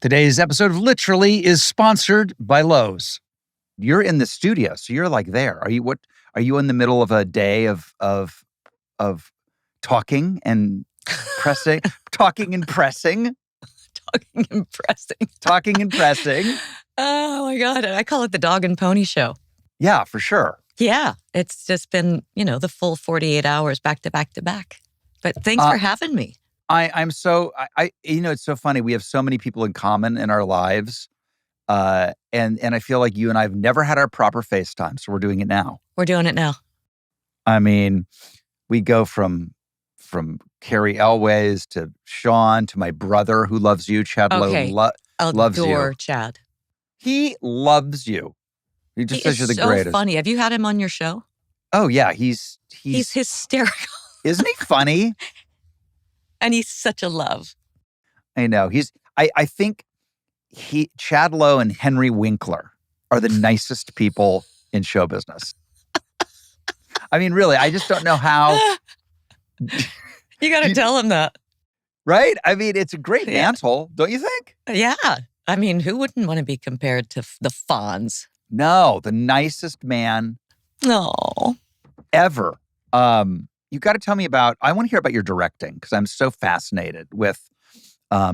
Today's episode of Literally is sponsored by Lowe's. You're in the studio, so you're like there. Are you in the middle of a day of talking and pressing, talking and pressing? Talking and pressing. Talking and pressing. Oh my God. I call it the dog and pony show. Yeah, for sure. Yeah. It's just been, the full 48 hours back to back to back. But thanks for having me. It's so funny. We have so many people in common in our lives. And I feel like you and I have never had our proper FaceTime. So we're doing it now. We're doing it now. I mean, we go from Carrie Elways to Sean to my brother who loves you. Chad Lowe loves you. Chad. He loves you. He just says you're the greatest. So funny. Have you had him on your show? Oh yeah, he's hysterical. Isn't he funny? And he's such a love. I know. I think Chad Lowe and Henry Winkler are the nicest people in show business. I mean, really, I just don't know how. You got to tell him that. Right? I mean, it's a great mantle, don't you think? Yeah. I mean, who wouldn't want to be compared to the Fonz? No, the nicest man ever. You got to tell me I want to hear about your directing because I'm so fascinated with I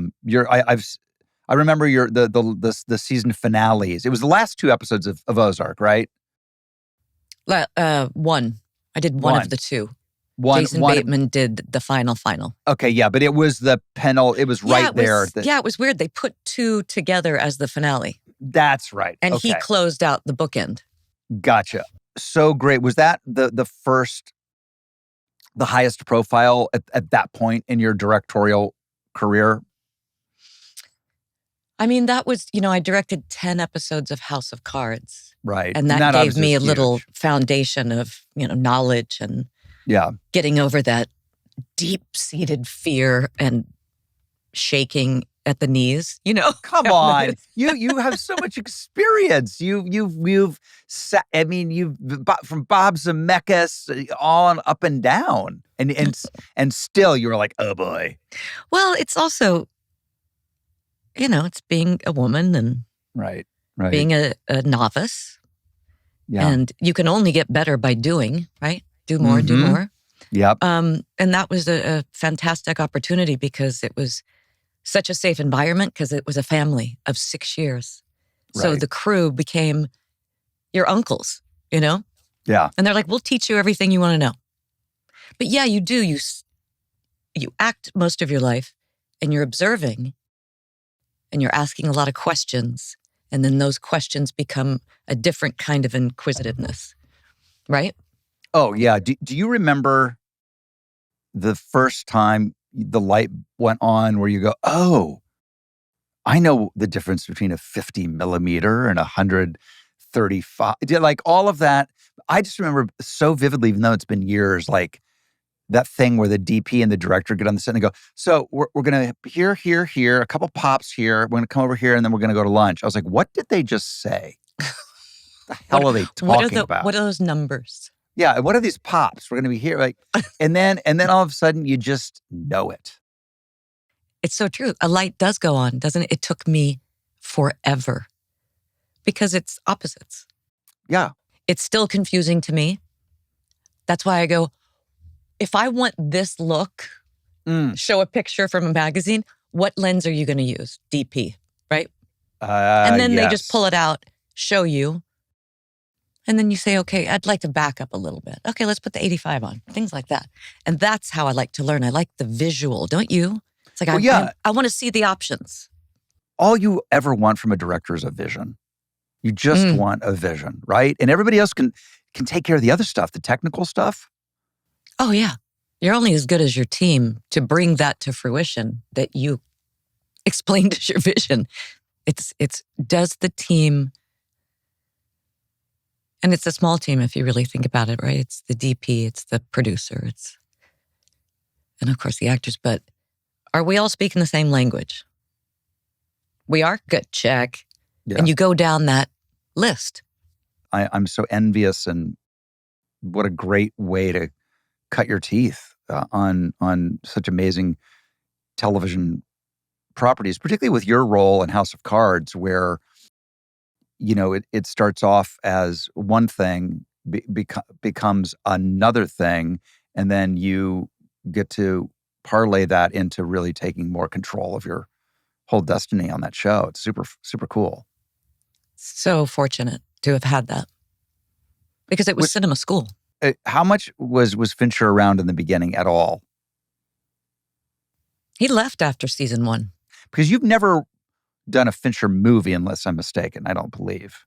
remember the season finales. It was the last two episodes of Ozark, right? One. I did one of the two. Jason Bateman did the final. Okay, yeah, but it was the it was right there. It was weird. They put two together as the finale. That's right. And he closed out the bookend. Gotcha. So great. Was that the highest profile at that point in your directorial career? I mean, that was, I directed 10 episodes of House of Cards. Right. And that gave me a little foundation of, knowledge and getting over that deep-seated fear and shaking at the knees, Come on. You have so much experience. You've from Bob Zemeckis on up and down. And still you were like, oh boy. Well, it's also, it's being a woman and right. being a novice. Yeah. And you can only get better by doing, right? Do more, do more. Yep. And that was a fantastic opportunity because it was such a safe environment because it was a family of 6 years. So the crew became your uncles, Yeah. And they're like, we'll teach you everything you want to know. But yeah, you do. You act most of your life and you're observing and you're asking a lot of questions. And then those questions become a different kind of inquisitiveness, right? Oh, yeah. Do you remember the first time the light went on where you go, oh, I know the difference between a 50 millimeter and 135. Like all of that. I just remember so vividly, even though it's been years, like that thing where the DP and the director get on the set and go, so we're going to here, a couple pops here. We're going to come over here and then we're going to go to lunch. I was like, what did they just say? The hell are they talking about? What are those numbers? Yeah, what are these pops? We're going to be here, like, and then all of a sudden you just know it. It's so true. A light does go on, doesn't it? It took me forever because it's opposites. Yeah. It's still confusing to me. That's why I go, if I want this look, show a picture from a magazine, what lens are you going to use? DP, right? And then they just pull it out, show you. And then you say, okay, I'd like to back up a little bit. Okay, let's put the 85 on. Things like that. And that's how I like to learn. I like the visual, don't you? It's like, I want to see the options. All you ever want from a director is a vision. You just want a vision, right? And everybody else can take care of the other stuff, the technical stuff. Oh, yeah. You're only as good as your team to bring that to fruition that you explained as your vision. It's does the team... And it's a small team if you really think about it, right? It's the DP, it's the producer, and of course the actors, but are we all speaking the same language? We are? Good, check. Yeah. And you go down that list. I'm so envious, and what a great way to cut your teeth on such amazing television properties, particularly with your role in House of Cards, where, it starts off as one thing, becomes another thing, and then you get to parlay that into really taking more control of your whole destiny on that show. It's super, super cool. So fortunate to have had that because it was cinema school. How much was Fincher around in the beginning at all? He left after season 1. Because you've never done a Fincher movie, unless I'm mistaken. I don't believe.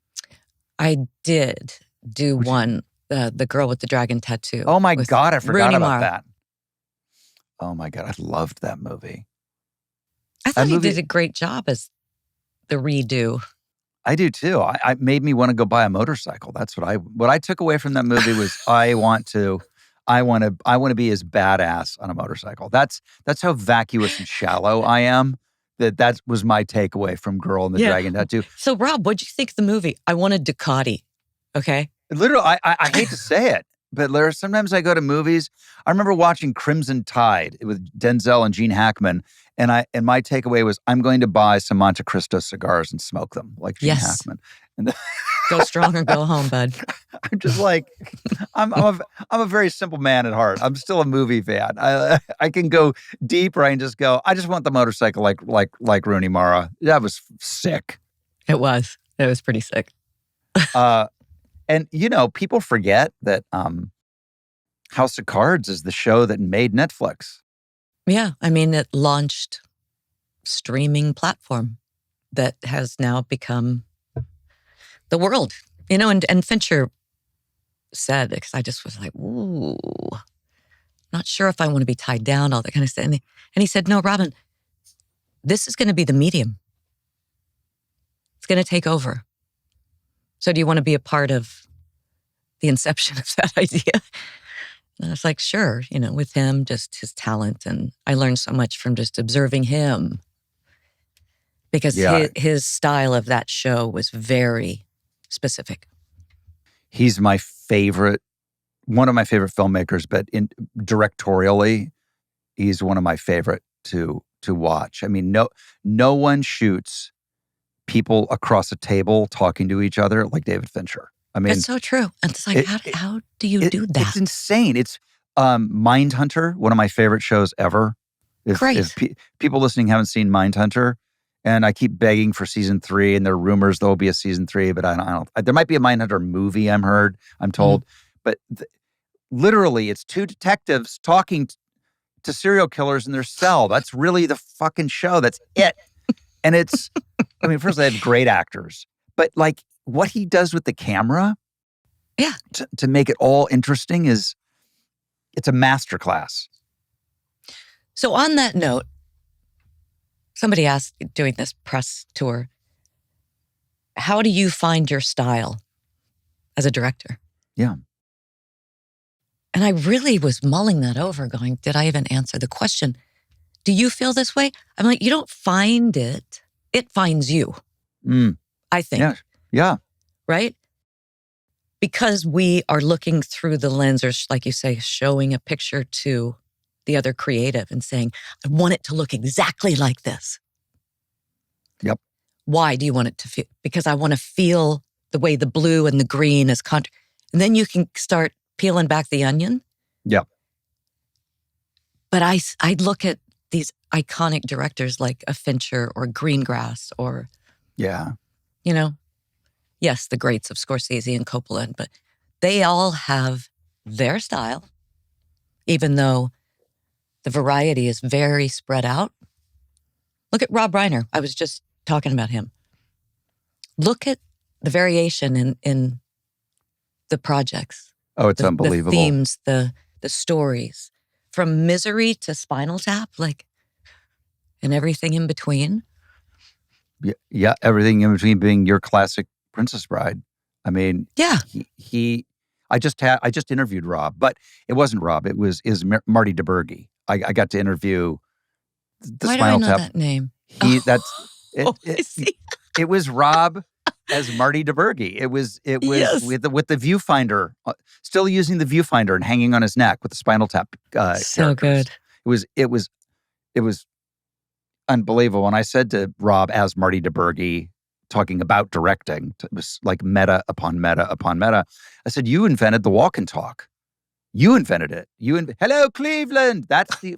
I did do one, The Girl with the Dragon Tattoo. Oh my God, I forgot about Mara. that. Oh my God, I loved that movie. I thought he did a great job as the redo. I do too. I made me want to go buy a motorcycle. That's what I took away from that movie was I want to be as badass on a motorcycle. That's how vacuous and shallow I am. That was my takeaway from Girl and the Dragon Tattoo. So Rob, what'd you think of the movie? I wanted Ducati. Okay. Literally, I hate to say it, but sometimes I go to movies. I remember watching Crimson Tide with Denzel and Gene Hackman, and my takeaway was I'm going to buy some Monte Cristo cigars and smoke them like Gene Hackman. And go strong or go home, bud. I'm just like, I'm a very simple man at heart. I'm still a movie fan. I can go deep, or I can just go, I just want the motorcycle like Rooney Mara. That was sick. It was pretty sick. And people forget that House of Cards is the show that made Netflix. Yeah, I mean, it launched streaming platform that has now become the world, and Fincher said, because I just was like, ooh, not sure if I want to be tied down, all that kind of stuff. And he said, no, Robin, this is going to be the medium. It's going to take over. So do you want to be a part of the inception of that idea? And I was like, sure, with him, just his talent. And I learned so much from just observing him because his style of that show was very specific. He's one of my favorite filmmakers, but directorially, he's one of my favorite to watch. I mean, no one shoots people across a table talking to each other like David Fincher. I mean, it's so true. And it's like, how do you do that? It's insane. It's Mindhunter, one of my favorite shows ever. If people listening haven't seen Mindhunter, and I keep begging for season 3, and there are rumors there will be a season 3, but I don't. There might be a Mindhunter movie. I'm told, but literally, it's 2 detectives talking to serial killers in their cell. That's really the fucking show. That's it. And it's, I mean, first they have great actors, but like what he does with the camera, to make it all interesting it's a masterclass. So on that note, somebody asked doing this press tour, how do you find your style as a director? Yeah. And I really was mulling that over going, did I even answer the question? Do you feel this way? I'm like, you don't find it. It finds you, I think. Yeah. Yeah. Right? Because we are looking through the lens, or like you say, showing a picture to the other creative and saying, I want it to look exactly like this. Yep. Why do you want it to feel? Because I want to feel the way the blue and the green is and then you can start peeling back the onion. Yeah. But I look at these iconic directors like a Fincher or Greengrass or, yes, the greats of Scorsese and Coppola, but they all have their style, even though the variety is very spread out. Look at Rob Reiner. I was just talking about him. Look at the variation in the projects. Oh, it's unbelievable. The themes, the stories. From Misery to Spinal Tap, and everything in between. Yeah, everything in between being your classic Princess Bride. I mean, I just interviewed Rob, but it wasn't Rob. It was Marty DeBurgi. I got to interview the Why Spinal do I know Tap. that name? It was Rob as Marty DeBurgi. It was with the viewfinder, still using the viewfinder and hanging on his neck with the Spinal Tap. So good. It was unbelievable. And I said to Rob, as Marty DeBurgi, talking about directing, it was like meta upon meta upon meta. I said, you invented the walk and talk. You invented it. Hello, Cleveland. That's the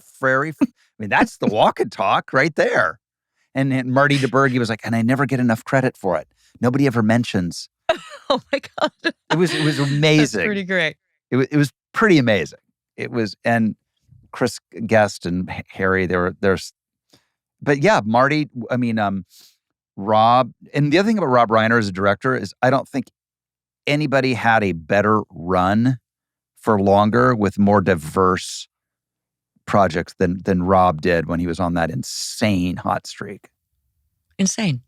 that's the walk and talk right there. And Marty DeBurgi was like, and I never get enough credit for it. Nobody ever mentions. Oh my God. It was amazing. That's pretty great. It was pretty amazing. And Chris Guest and Harry, there's, but yeah, Marty, Rob, and the other thing about Rob Reiner as a director is I don't think anybody had a better run for longer with more diverse projects than Rob did when he was on that insane hot streak. Insane.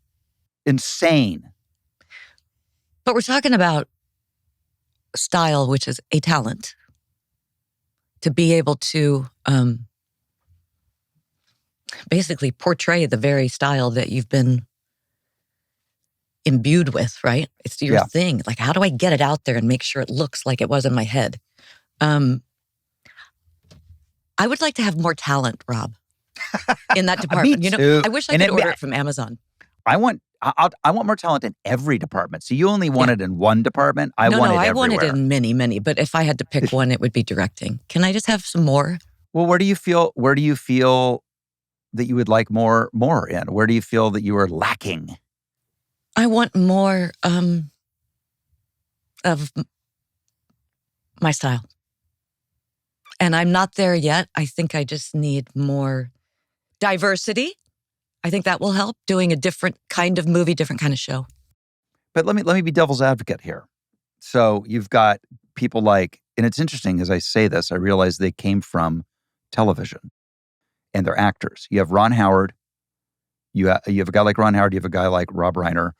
But we're talking about style, which is a talent. To be able to basically portray the very style that you've been imbued with, right? It's your thing. Like, how do I get it out there and make sure it looks like it was in my head? I would like to have more talent, Rob, in that department. Me too. I wish I could order it from Amazon. I want more talent in every department. So you only want it in one department. I want it everywhere. I want it in many. But if I had to pick one, it would be directing. Can I just have some more? Well, where do you feel that you would like more in? Where do you feel that you are lacking? I want more of my style. And I'm not there yet. I think I just need more diversity. I think that will help, doing a different kind of movie, different kind of show. But let me be devil's advocate here. So you've got people like, and it's interesting as I say this, I realize they came from television and they're actors. You have Ron Howard. You have a guy like Ron Howard. You have a guy like Rob Reiner,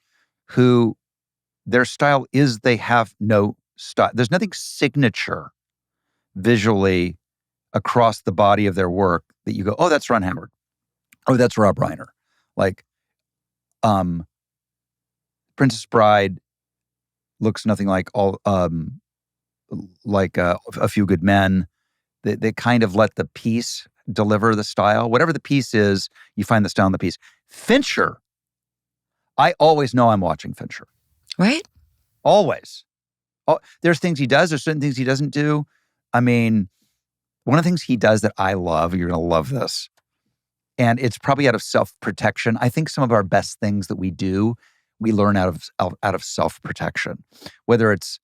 who their style is they have no style. There's nothing signature visually across the body of their work that you go, oh, that's Ron Howard. Oh, that's Rob Reiner. Like, Princess Bride looks nothing like A Few Good Men. They kind of let the piece deliver the style. Whatever the piece is, you find the style in the piece. Fincher, I always know I'm watching Fincher. Right? Always. There's things he does. There's certain things he doesn't do. I mean, one of the things he does that I love, you're going to love this, and it's probably out of self-protection. I think some of our best things that we do, we learn out of self-protection, whether it's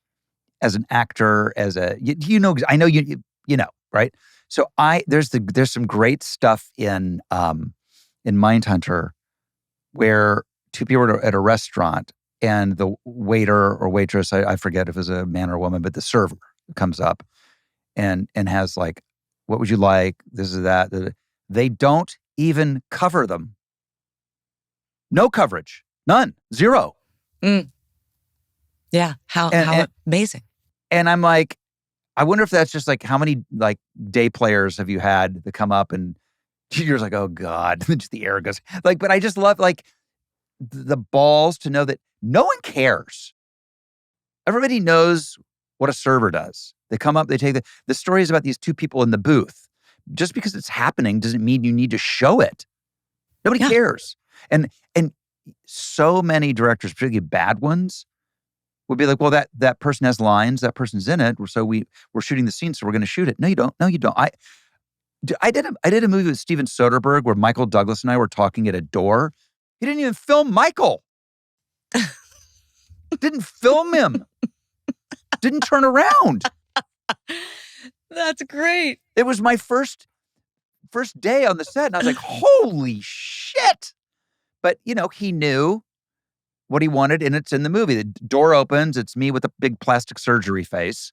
as an actor, I know you know, right? So there's some great stuff in Mindhunter where two people are at a restaurant and the waiter or waitress, I forget if it was a man or a woman, but the server comes up and has like, what would you like? This is that. They don't even cover them. No coverage. None. Zero. Mm. Yeah. How amazing. And I'm like, I wonder if that's just like, how many like day players have you had that come up and you're just like, oh God, just the air goes like, but I just love like the balls to know that no one cares. Everybody knows what a server does. They come up, they take the story is about these two people in the booth. Just because it's happening doesn't mean you need to show it. Nobody cares. And so many directors, particularly bad ones, would be like, well, that person has lines, that person's in it, so we're shooting the scene, so we're going to shoot it. No, you don't. No, you don't. I did a movie with Steven Soderbergh where Michael Douglas and I were talking at a door. He didn't even film Michael. Didn't film him. Didn't turn around. That's great. It was my first day on the set, and I was like, holy shit. But, he knew what he wanted, and it's in the movie. The door opens, it's me with a big plastic surgery face.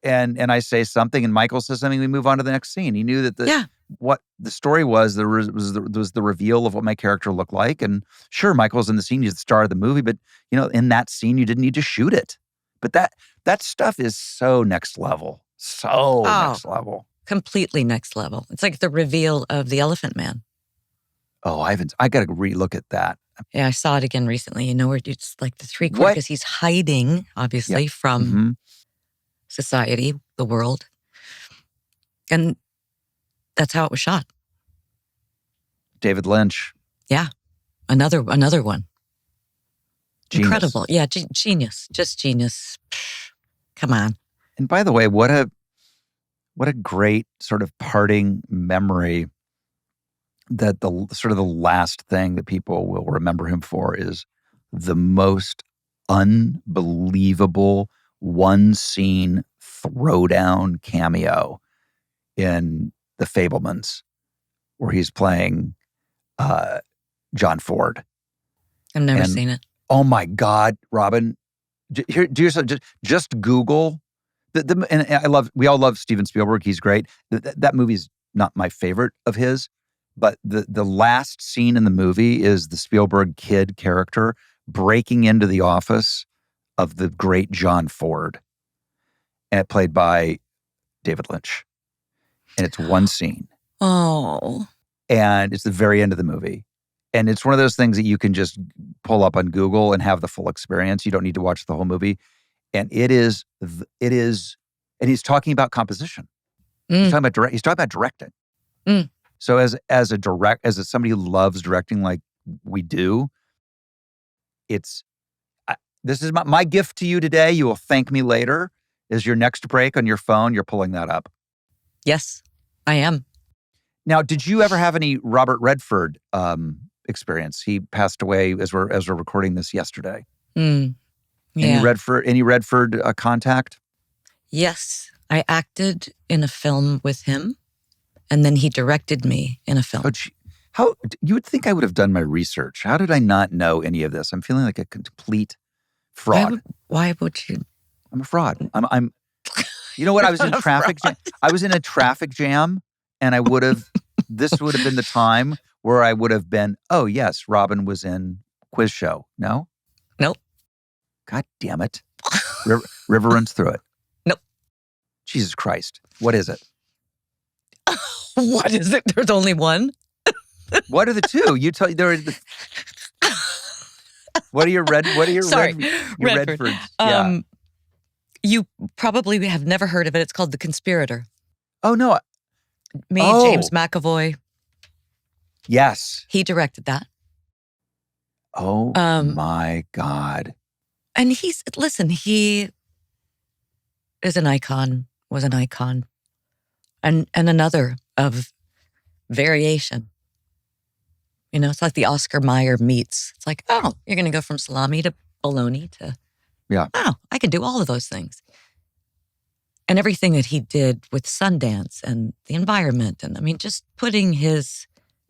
And I say something, and Michael says something, we move on to the next scene. He knew that what the story was the reveal of what my character looked like. And sure, Michael's in the scene, he's the star of the movie, but, in that scene, you didn't need to shoot it. But that stuff is so next level. Next level. Completely next level. It's like the reveal of The Elephant Man. Oh, I got to relook at that. Yeah, I saw it again recently. Where it's like the three-quarter, because he's hiding, obviously, from society, the world. And that's how it was shot. David Lynch. Yeah. Another one. Genius. Incredible. Yeah, genius. Just genius. Come on. And by the way, what a great sort of parting memory that the sort of the last thing that people will remember him for is the most unbelievable one scene throwdown cameo in The Fabelmans, where he's playing John Ford. I've never seen it. Oh my God, Robin! Here, do yourself just Google and we all love Steven Spielberg. He's great. That movie's not my favorite of his, but the last scene in the movie is the Spielberg kid character breaking into the office of the great John Ford, and played by David Lynch. And it's one scene. Oh. And it's the very end of the movie. And it's one of those things that you can just pull up on Google and have the full experience. You don't need to watch the whole movie. And it is, and he's talking about composition. He's talking about directing. So as somebody who loves directing like we do, this is my gift to you today. You will thank me later. Is your next break on your phone? You're pulling that up. Yes, I am. Now, did you ever have any Robert Redford experience? He passed away as we're recording this yesterday. Yeah. Any Redford contact? Yes, I acted in a film with him, and then he directed me in a film. Oh, how you would think I would have done my research? How did I not know any of this? I'm feeling like a complete fraud. Why would you? I'm a fraud. I'm. You know what? I was in traffic. I was in a traffic jam, and I would have. This would have been the time where I would have been. Oh yes, Robin was in Quiz Show. No. Nope. God damn it! River runs through it. Nope. Jesus Christ! What is it? What is it? There's only one. What are the two? You tell. There are. What are your Sorry, Redfords? Yeah. You probably have never heard of it. It's called The Conspirator. Oh no. James McAvoy. Yes. He directed that. Oh my God. And he is an icon, was an icon. And another of variation. You know, it's like the Oscar Mayer meets. It's like, oh, you're going to go from salami to bologna to, oh, I can do all of those things. And everything that he did with Sundance and the environment. And I mean, just putting his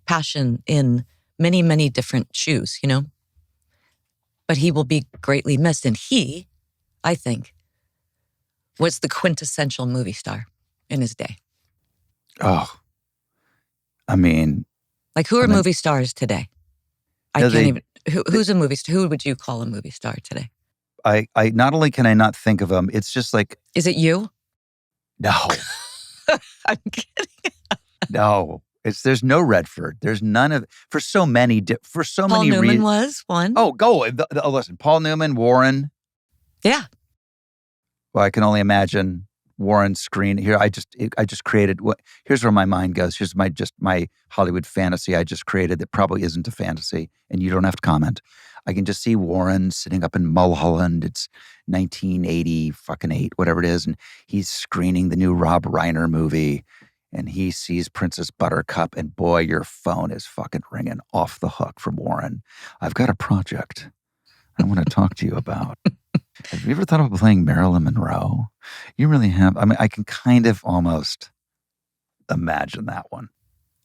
passion in many, many different shoes, you know. But he will be greatly missed. And he, I think, was the quintessential movie star in his day. Oh, I mean. Like, who are movie stars today? I can't even. Who's a movie star? Who would you call a movie star today? I not only can I not think of them, it's just like. Is it you? No. I'm kidding. No. There's no Redford. There's none of, for so many Paul Newman was one. Oh, go. Listen, Paul Newman, Warren. Yeah. Well, I can only imagine Warren's screen here. I just created here's where my mind goes. Here's my Hollywood fantasy I just created that probably isn't a fantasy, and you don't have to comment. I can just see Warren sitting up in Mulholland. It's 1988, whatever it is, and he's screening the new Rob Reiner movie, and he sees Princess Buttercup, and boy, your phone is fucking ringing off the hook from Warren. I've got a project I want to talk to you about. Have you ever thought about playing Marilyn Monroe? You really have. I mean, I can kind of almost imagine that one.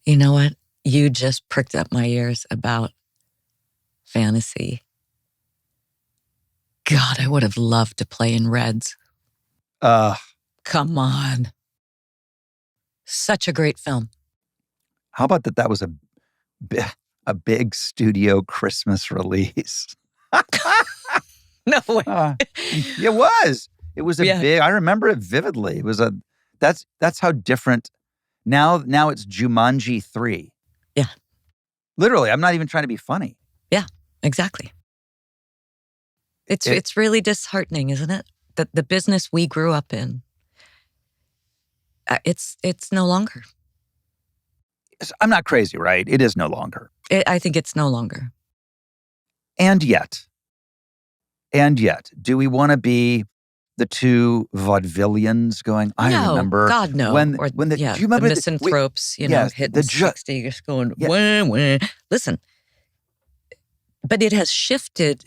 You know what? You just pricked up my ears about fantasy. God, I would have loved to play in Reds. Come on. Such a great film. How about that was a big studio Christmas release? No way. It was. It was a big. I remember it vividly. It was that's how different. Now it's Jumanji 3. Yeah. Literally, I'm not even trying to be funny. Yeah, exactly. It's really disheartening, isn't it? That the business we grew up in, it's no longer. I'm not crazy, right? It is no longer. I think it's no longer. And yet, do we want to be the two vaudevillians going, I remember God, no. when Or, do you the remember misanthropes, yes, hitting 60, just going, wah, wah. Listen, but it has shifted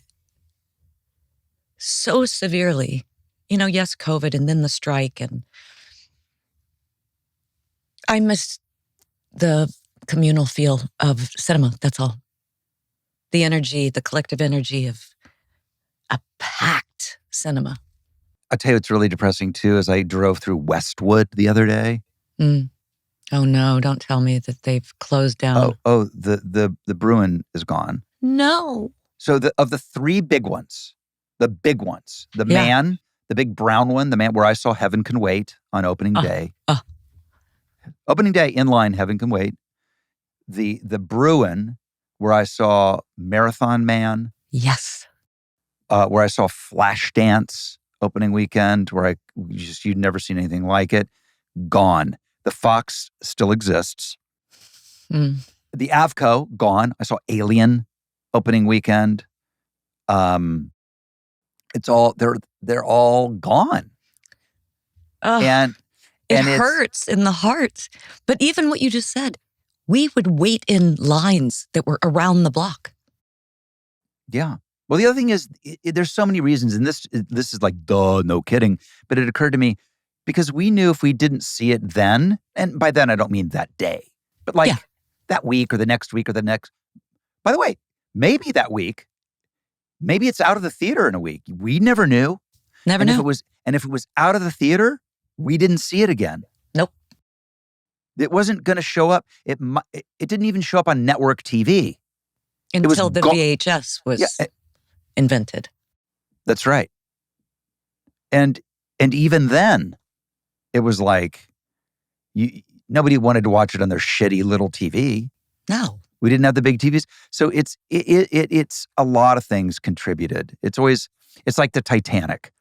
so severely. Yes, COVID and then the strike. And I miss the communal feel of cinema, that's all. The energy, the collective energy of a packed cinema. I'll tell you what's really depressing too is I drove through Westwood the other day. Oh no, don't tell me that they've closed down. Oh, the Bruin is gone. No. So of the three big ones, the Man, the big brown one, the Man where I saw Heaven Can Wait on opening day. Opening day inline Heaven Can Wait. The Bruin where I saw Marathon Man. Yes. Where I saw Flashdance opening weekend, where you'd never seen anything like it. Gone. The Fox still exists. The Avco, gone. I saw Alien opening weekend. It's all they're all gone. And it hurts in the heart. But even what you just said, we would wait in lines that were around the block. Yeah. Well, the other thing is, there's so many reasons, and this is like, duh, no kidding. But it occurred to me, because we knew if we didn't see it then, and by then I don't mean that day, but like that week or the next week or the next. By the way, maybe that week, maybe it's out of the theater in a week. We never knew. Never knew. If it was out of the theater, we didn't see it again. Nope. It wasn't going to show up. It didn't even show up on network TV. Until the VHS was invented. That's right. And even then, it was like nobody wanted to watch it on their shitty little TV. No. We didn't have the big TVs. So it's a lot of things contributed. It's like the Titanic.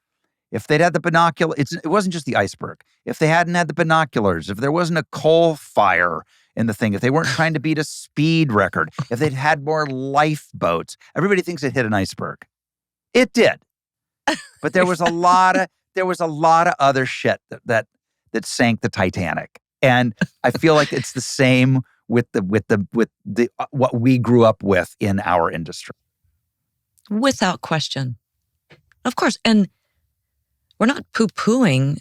If they'd had the binoculars, it wasn't just the iceberg. If they hadn't had the binoculars, if there wasn't a coal fire in the thing, if they weren't trying to beat a speed record, if they'd had more lifeboats, everybody thinks it hit an iceberg. It did. But there was a lot of other shit that sank the Titanic. And I feel like it's the same with the what we grew up with in our industry. Without question. Of course. And we're not poo-pooing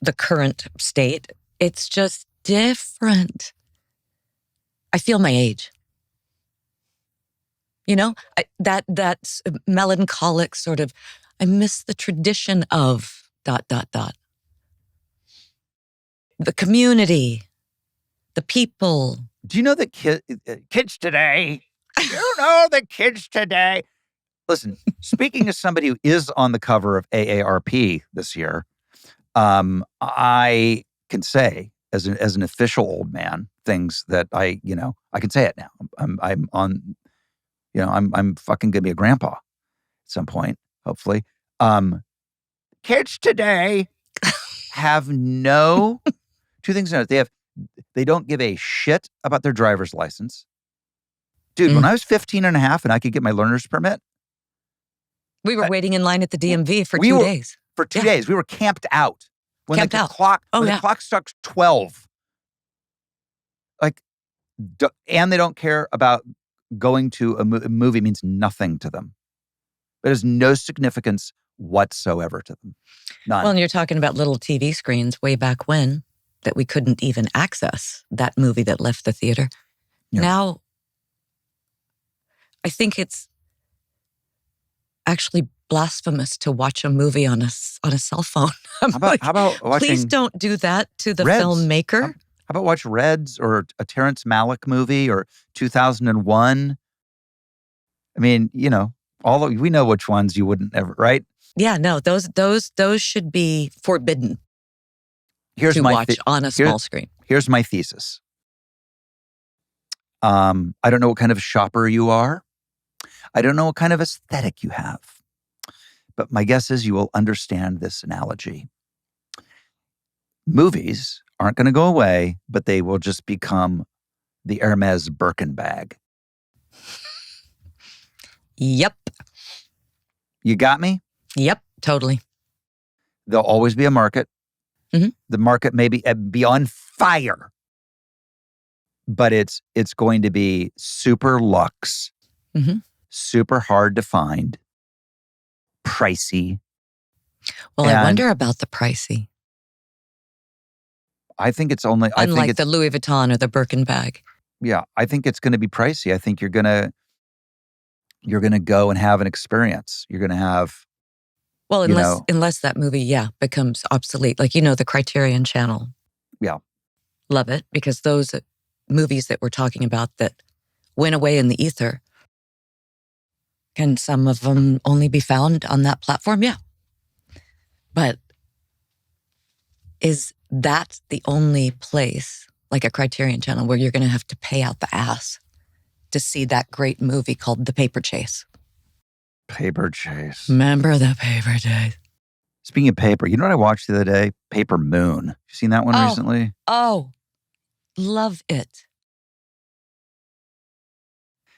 the current state. It's just different. I feel my age. That's melancholic sort of, I miss the tradition of ... The community, the people. Do you know that kids today? Do you know the kids today? Listen, speaking as somebody who is on the cover of AARP this year, I can say as an official old man things that I can say it now. I'm on, I'm fucking gonna be a grandpa at some point, hopefully. Kids today have two things to note. They don't give a shit about their driver's license. Dude, when I was 15 and a half and I could get my learner's permit, we were waiting in line at the DMV for 2 days. For 2 days. We were camped out. When the clock struck 12. And they don't care about going to a movie means nothing to them. It has no significance whatsoever to them. None. Well, and you're talking about little TV screens way back when that we couldn't even access that movie that left the theater. Yeah. Now, I think it's actually blasphemous to watch a movie on a cell phone. How about watching? Please don't do that to the Reds. filmmaker. How about watch Reds or a Terrence Malick movie or 2001? I mean, we know which ones you wouldn't ever, right? Yeah, no, those should be forbidden to watch on a small screen. Here's my thesis. I don't know what kind of shopper you are. I don't know what kind of aesthetic you have. But my guess is you will understand this analogy. Movies aren't going to go away, but they will just become the Hermes Birkin bag. Yep. You got me? Yep, totally. There'll always be a market. Mm-hmm. The market may be on fire, but it's going to be super luxe, super hard to find, pricey. Well, I wonder about the pricey. I think it's only... Unlike the Louis Vuitton or the Birkin bag. Yeah, I think it's going to be pricey. I think you're going to go and have an experience. You're going to have... Well, unless that movie, becomes obsolete. Like, the Criterion Channel. Yeah. Love it, because those movies that we're talking about that went away in the ether, can some of them only be found on that platform? Yeah. But is that the only place, like a Criterion Channel, where you're going to have to pay out the ass to see that great movie called The Paper Chase? Paper Chase. Remember the Paper Chase? Speaking of paper, you know what I watched the other day? Paper Moon. You seen that one recently? Oh, love it.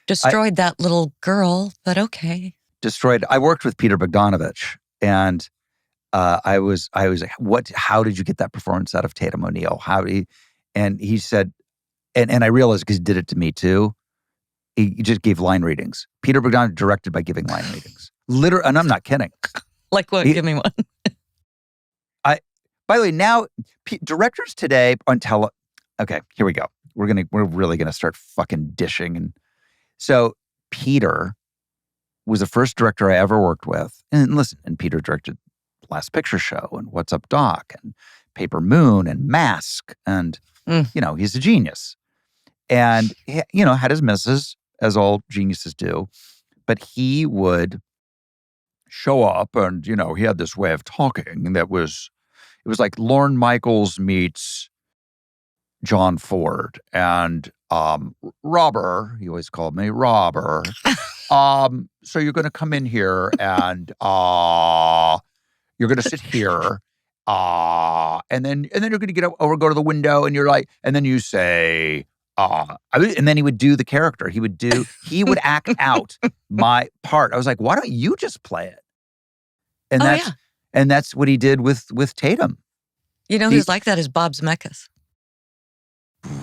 Destroyed that little girl, but okay. Destroyed. I worked with Peter Bogdanovich, and I was like, "What? How did you get that performance out of Tatum O'Neal? And he said, and I realized because he did it to me too. He just gave line readings. Peter Bogdanovich directed by giving line readings. Literally, and I'm not kidding. Like what? Give me one. By the way, now directors today on tele. Okay, here we go. We're really gonna start fucking dishing. And so Peter was the first director I ever worked with. And listen, and Peter directed Last Picture Show and What's Up Doc and Paper Moon and Mask, and he's a genius. And he, had his misses, as all geniuses do, but he would show up, and he had this way of talking that was. It was like Lorne Michaels meets John Ford, and Robber, he always called me Robber. So you're going to come in here, and you're going to sit here, and then you're going to get over, go to the window, and you're like, and then you say, and then he would do the character. He would act out my part. I was like, why don't you just play it? And that's what he did with Tatum. Who's like that is Bob Zemeckis.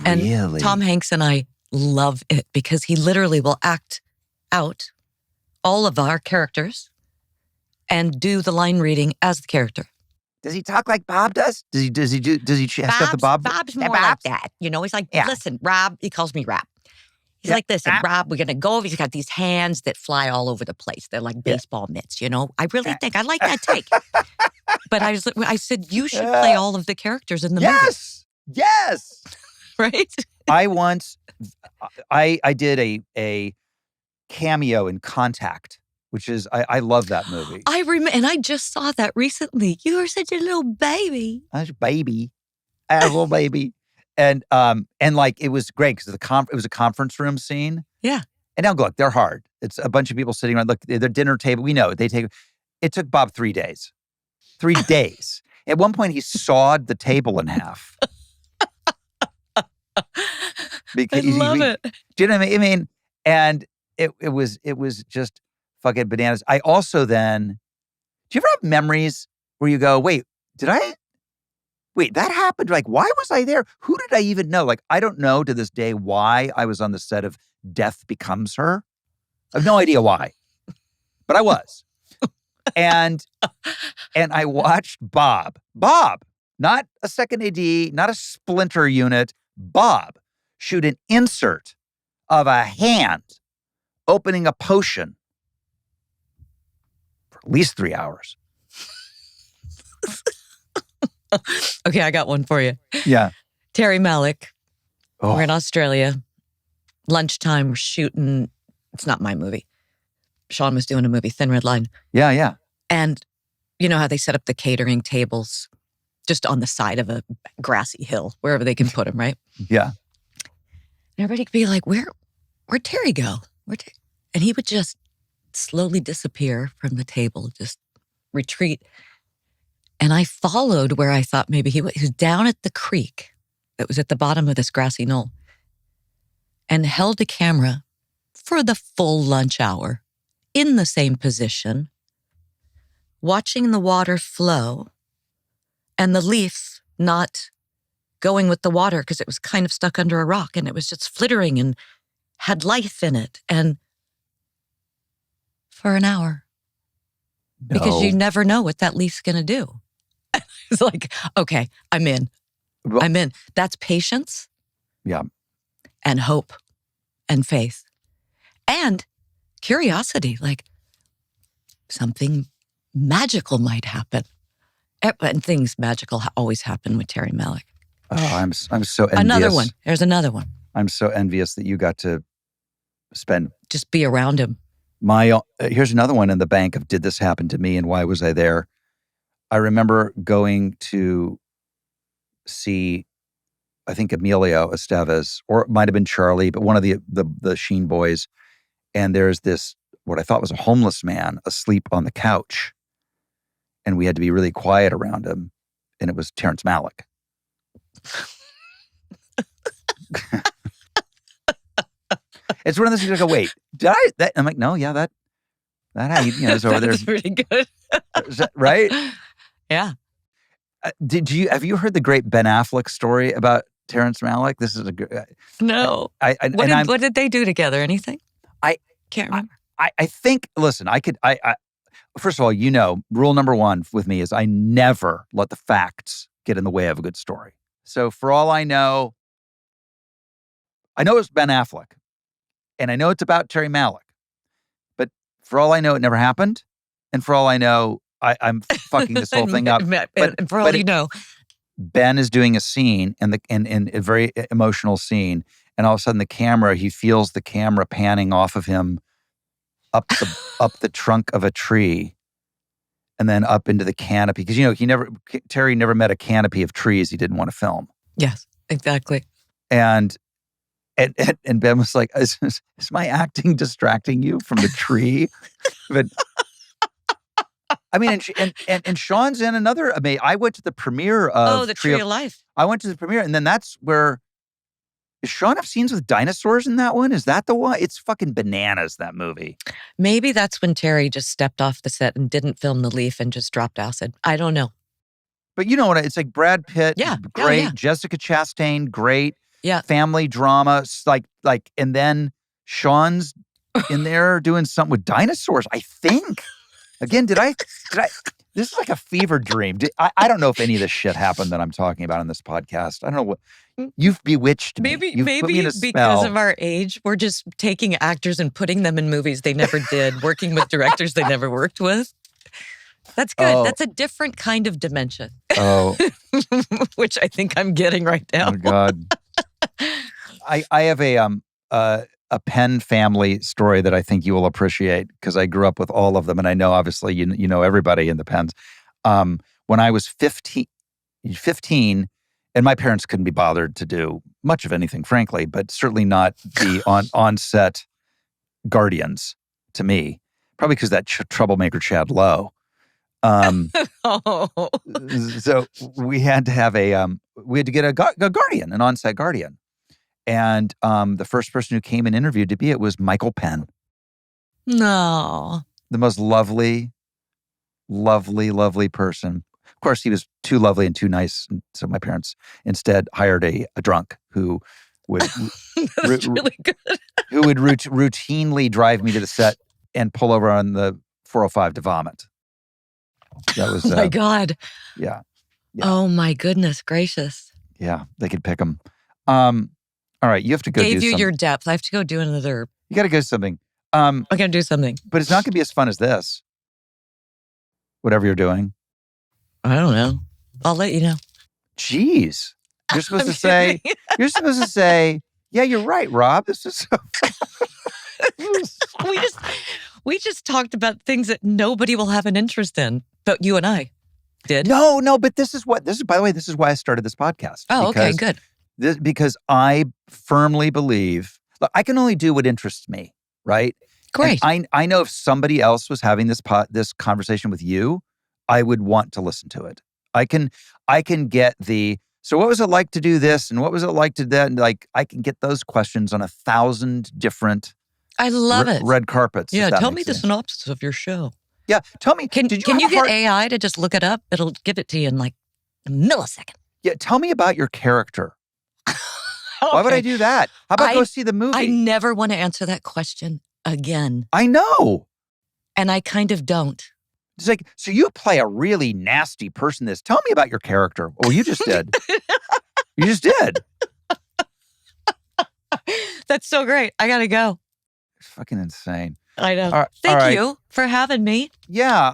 And really? Tom Hanks and I love it because he literally will act out all of our characters and do the line reading as the character. Does he talk like Bob does? Does he have the Bob? Bob's more like that. He's like, listen, Rob, he calls me Rob. He's like, listen, Rob, we're going to go over. He's got these hands that fly all over the place. They're like baseball mitts, I really think I like that take. But I said, you should play all of the characters in the movie. Yes. Right? I did a cameo in Contact, which is, I love that movie. And I just saw that recently. You were such a little baby. I was a baby. I was a little baby. And like, it was great because it was a conference room scene. Yeah. And now look, they're hard. It's a bunch of people sitting around. Look, their dinner table. We know it took Bob 3 days. 3 days. At one point, he sawed the table in half. Because I love it. Do you know what I mean? And it was just fucking bananas. I also then, do you ever have memories where you go, wait, that happened? Like, why was I there? Who did I even know? Like, I don't know to this day why I was on the set of Death Becomes Her. I have no idea why, but I was. And I watched Bob, not a second AD, not a splinter unit, Bob shoot an insert of a hand opening a potion for at least 3 hours. Okay, I got one for you. Yeah. Terry Malick. We're in Australia. Lunchtime, we're shooting. It's not my movie. Sean was doing a movie, Thin Red Line. Yeah. And you know how they set up the catering tables just on the side of a grassy hill, wherever they can put them, right? Yeah. And everybody could be like, where'd Terry go? And he would just slowly disappear from the table, just retreat. And I followed where I thought maybe he was down at the creek that was at the bottom of this grassy knoll. and held a camera for the full lunch hour in the same position, watching the water flow and the leaf not going with the water because it was kind of stuck under a rock and it was just flittering and had life in it. And for an hour. No. Because you never know what that leaf's going to do. It's like, okay, I'm in. Well, I'm in. That's patience. Yeah. And hope and faith and curiosity. Like something magical might happen. And things magical always happen with Terry Malick. Oh, I'm so envious. Another one. There's another one. I'm so envious that you got to spend. Just be around him. Here's another one in the bank of did this happen to me and why was I there? I remember going to see, I think Emilio Estevez, or it might have been Charlie, but one of the Sheen boys. And there's this, what I thought was a homeless man asleep on the couch. And we had to be really quiet around him. And it was Terrence Malick. It's one of those things I go, wait, did I? I'm like, no, yeah, that is over there. That's pretty good. Right? Yeah. Have you heard the great Ben Affleck story about Terrence Malick? This is a good. No. What did they do together? Anything? I can't remember. I think, listen, first of all, rule number one with me is I never let the facts get in the way of a good story. So for all I know it's Ben Affleck. And I know it's about Terry Malick. But for all I know, it never happened. And for all I know, I'm fucking this whole thing up. And for all you know, Ben is doing a scene and a very emotional scene. And all of a sudden he feels the camera panning off of him up the trunk of a tree and then up into the canopy. Because, Terry never met a canopy of trees he didn't want to film. Yes, exactly. And Ben was like, is my acting distracting you from the tree? But I mean, and Sean's in another. I mean, I went to the premiere of the Tree of Life. I went to the premiere, and then that's where. Does Sean have scenes with dinosaurs in that one? Is that the one? It's fucking bananas, that movie. Maybe that's when Terry just stepped off the set and didn't film the leaf and just dropped acid. I don't know. But you know what? It's like Brad Pitt, great. Yeah. Jessica Chastain, great. Yeah. Family drama, like, and then Sean's in there doing something with dinosaurs, I think. Again, did I, this is like a fever dream. I don't know if any of this shit happened that I'm talking about in this podcast. I don't know what, you've bewitched me. You've put me in a spell. Because of our age, we're just taking actors and putting them in movies they never did, working with directors they never worked with. That's good. Oh. That's a different kind of dementia. Oh. Which I think I'm getting right now. Oh, God. I have a Penn family story that I think you will appreciate because I grew up with all of them, and I know obviously you know everybody in the Penns. When I was 15, and my parents couldn't be bothered to do much of anything, frankly, but certainly not the on-set guardians to me, probably because that troublemaker Chad Lowe. So we had to have get a guardian, an on-set guardian. And the first person who came and interviewed to be it was Michael Penn. No. The most lovely, lovely, lovely person. Of course, he was too lovely and too nice. So my parents instead hired a drunk who would That's really good. who would routinely drive me to the set and pull over on the 405 to vomit. That was oh my God. Yeah. Oh my goodness gracious. Yeah, they could pick him. All right, you have to go do something. Gave you your depth. I have to go do another. You got to go something. I got to do something. But it's not going to be as fun as this. Whatever you're doing. I don't know. I'll let you know. Jeez. You're supposed to say, yeah, you're right, Rob. This is so we just talked about things that nobody will have an interest in, but you and I did. No, but this is why I started this podcast. Oh, okay, good. Because I firmly believe, look, I can only do what interests me, right? Great. And I know if somebody else was having this conversation with you, I would want to listen to it. I can get the So what was it like to do this? And what was it like to that? And like, I can get those questions on 1,000 different I love it. red carpets. Yeah, tell me makes the sense. synopsis of your show. Yeah, tell me. Can did you you have a get AI to just look it up? It'll give it to you in like a millisecond. Yeah, tell me about your character. Why would I do that? How about go see the movie? I never want to answer that question again. I know. And I kind of don't. It's like, so you play a really nasty person. Tell me about your character. Well, you just did. You just did. That's so great. I got to go. It's fucking insane. I know. All Thank right. you for having me. Yeah.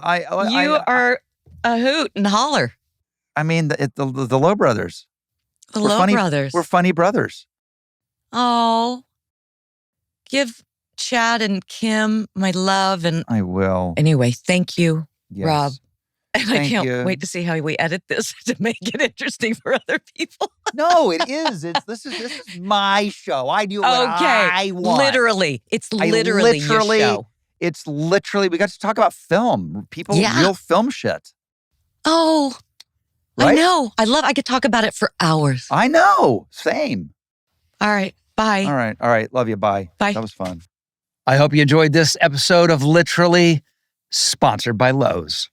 You are a hoot and holler. I mean, the Lowe brothers. The Lowe brothers. We're funny brothers. Oh, give Chad and Kim my love. And I will. Anyway, thank you, Yes. Rob. And I Thank can't you. wait to see how we edit this to make it interesting for other people. No, it is. This is my show. I do what I want. Literally. It's literally your show. It's literally, we got to talk about film. People, real film shit. Oh, right? I know. I could talk about it for hours. I know. Same. All right. Bye. All right. Love you. Bye. Bye. That was fun. I hope you enjoyed this episode of Literally, sponsored by Lowe's.